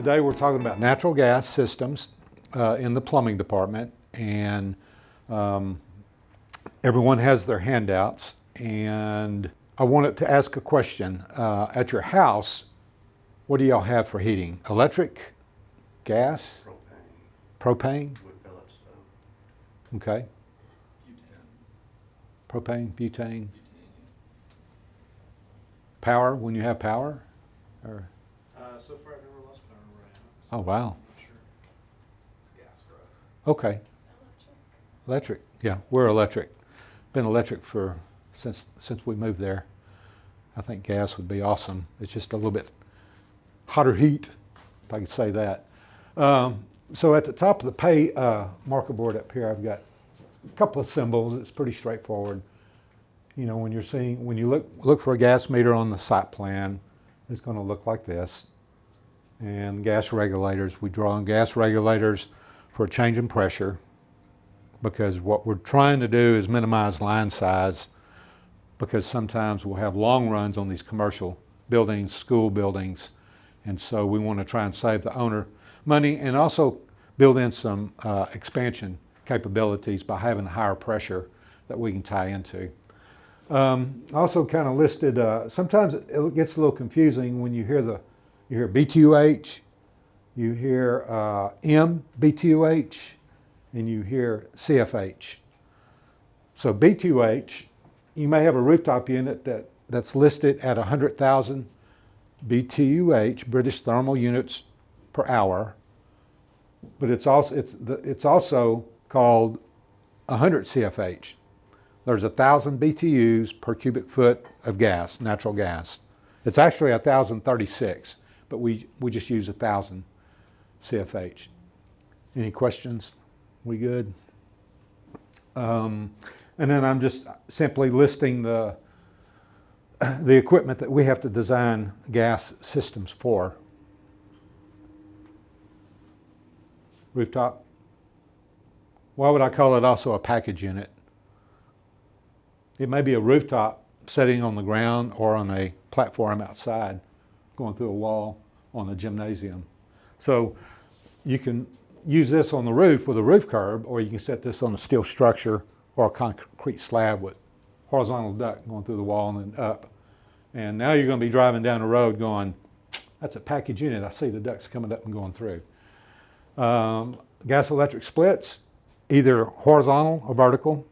Today we're talking about natural gas systems in the plumbing department, and everyone has their handouts, and I wanted to ask a question. At your house, what do y'all have for heating? Electric, gas, propane? Wood pellet stove. Okay, Butane. propane, butane, Butane. power when you have power? Or, So far I've never lost power where I am. oh wow, I'm not sure. It's gas for us. okay. Electric, yeah, we're electric. Been electric since we moved there. I think gas would be awesome. It's just a little bit hotter heat, if I could say that. So at the top of the pay marker board up here, I've got a couple of symbols. It's pretty straightforward. You know, when you look for a gas meter on the site plan, it's going to look like this. And gas regulators, we draw on gas regulators for a change in pressure, because what we're trying to do is minimize line size, because sometimes we'll have long runs on these commercial buildings, school buildings, and so we want to try and save the owner money and also build in some expansion capabilities by having a higher pressure that we can tie into. Also kind of listed, sometimes it gets a little confusing when you hear BTUH, you hear MBTUH, and you hear CFH. So BTUH, you may have a rooftop unit that's listed at 100,000 BTUH, British thermal units per hour, but it's also called 100 CFH. There's 1,000 BTUs per cubic foot of gas, natural gas. It's actually 1,036, but we just use 1,000 CFH. Any questions? We good? And then I'm just simply listing the equipment that we have to design gas systems for. Rooftop. Why would I call it also a package unit? It may be a rooftop sitting on the ground or on a platform outside, going through a wall on a gymnasium. So you can use this on the roof with a roof curb, or you can set this on a steel structure or a concrete slab with horizontal duct going through the wall and then up. And now you're going to be driving down the road going, that's a package unit. I see the ducts coming up and going through. Gas electric splits, either horizontal or vertical.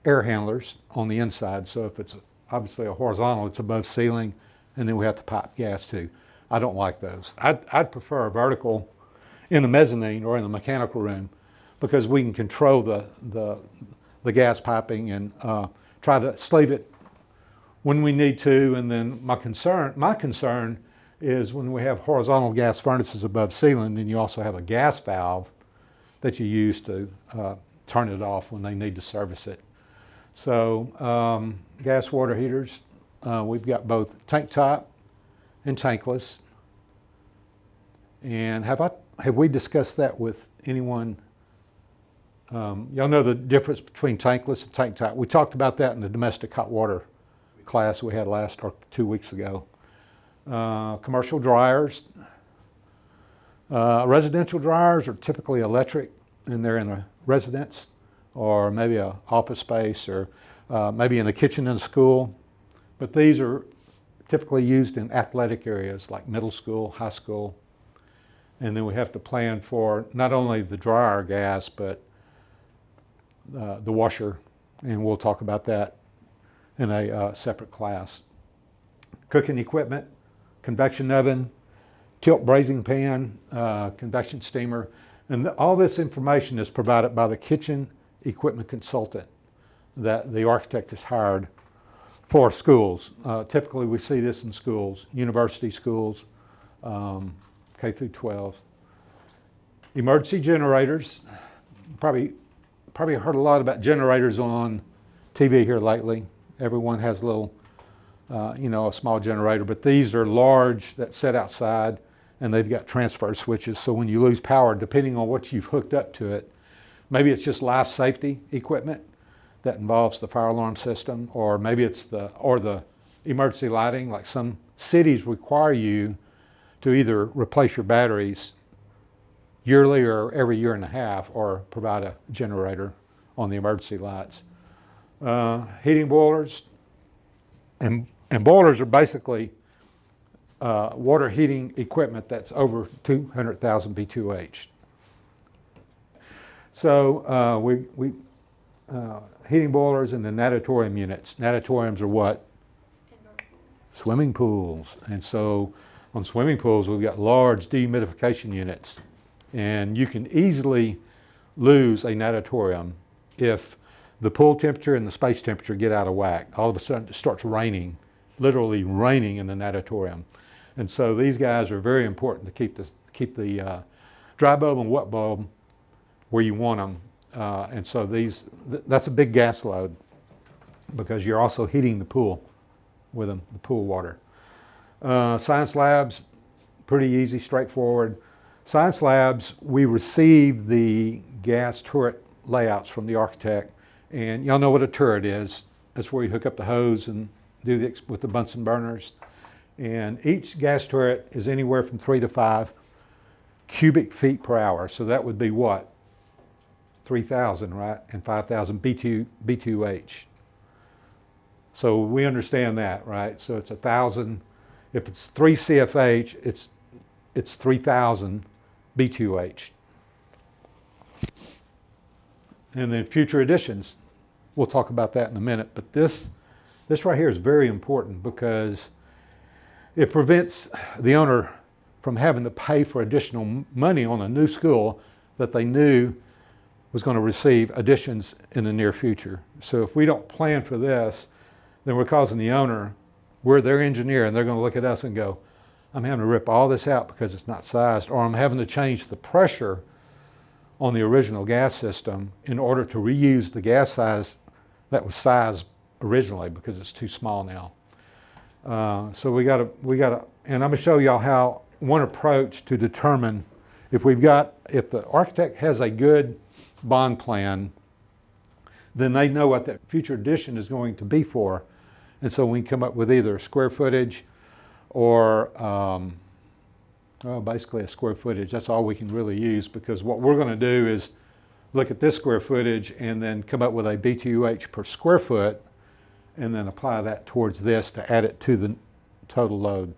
Air handlers on the inside. So if it's obviously a horizontal, it's above ceiling, and then we have to pipe gas too. I don't like those. I'd prefer a vertical in the mezzanine or in the mechanical room, because we can control the gas piping and try to sleeve it when we need to. And then my concern is when we have horizontal gas furnaces above ceiling, then you also have a gas valve that you use to turn it off when they need to service it. So gas water heaters, we've got both tank top and tankless. And have we discussed that with anyone? Y'all know the difference between tankless and tank top. We talked about that in the domestic hot water class we had 2 weeks ago. Commercial dryers. Residential dryers are typically electric, and they're in a residence or maybe an office space, or maybe in a kitchen in a school. But these are typically used in athletic areas like middle school, high school. And then we have to plan for not only the dryer gas, but the washer, and we'll talk about that in a separate class. Cooking equipment, convection oven, tilt braising pan, convection steamer, and all this information is provided by the kitchen equipment consultant that the architect has hired for schools. Typically we see this in schools, university schools, K through 12. Emergency generators. Probably heard a lot about generators on TV here lately. Everyone has a little, a small generator, but these are large that sit outside, and they've got transfer switches. So when you lose power, depending on what you've hooked up to it, maybe it's just life safety equipment that involves the fire alarm system, or maybe it's the emergency lighting. Like some cities require you to either replace your batteries yearly or every year and a half, or provide a generator on the emergency lights. Heating boilers, and boilers are basically water heating equipment that's over 200,000 B2H. So heating boilers and the natatorium units. Natatoriums are what? Swimming pools. And so on swimming pools, we've got large dehumidification units. And you can easily lose a natatorium if the pool temperature and the space temperature get out of whack. All of a sudden it starts raining, literally raining in the natatorium. And so these guys are very important to keep the dry bulb and wet bulb where you want them. And so that's a big gas load, because you're also heating the pool with them, the pool water. Science labs, pretty easy, straightforward. Science labs, we received the gas turret layouts from the architect, and y'all know what a turret is. That's where you hook up the hose and do with the Bunsen burners. And each gas turret is anywhere from 3 to 5 cubic feet per hour. So that would be what? 3,000, right? And 5,000 B2H. So we understand that, right? So it's 1,000. If it's 3 CFH, it's 3,000 B2H. And then future additions, we'll talk about that in a minute. But this right here is very important, because it prevents the owner from having to pay for additional money on a new school that they knew was going to receive additions in the near future. So if we don't plan for this, then we're causing the owner, we're their engineer, and they're going to look at us and go, I'm having to rip all this out because it's not sized, or I'm having to change the pressure on the original gas system in order to reuse the gas size that was sized originally, because it's too small now. So we gotta, and I'm gonna show y'all how one approach to determine if the architect has a good bond plan, then they know what that future addition is going to be for. And so we can come up with either square footage or basically a square footage. That's all we can really use, because what we're going to do is look at this square footage and then come up with a B2H per square foot, and then apply that towards this to add it to the total load.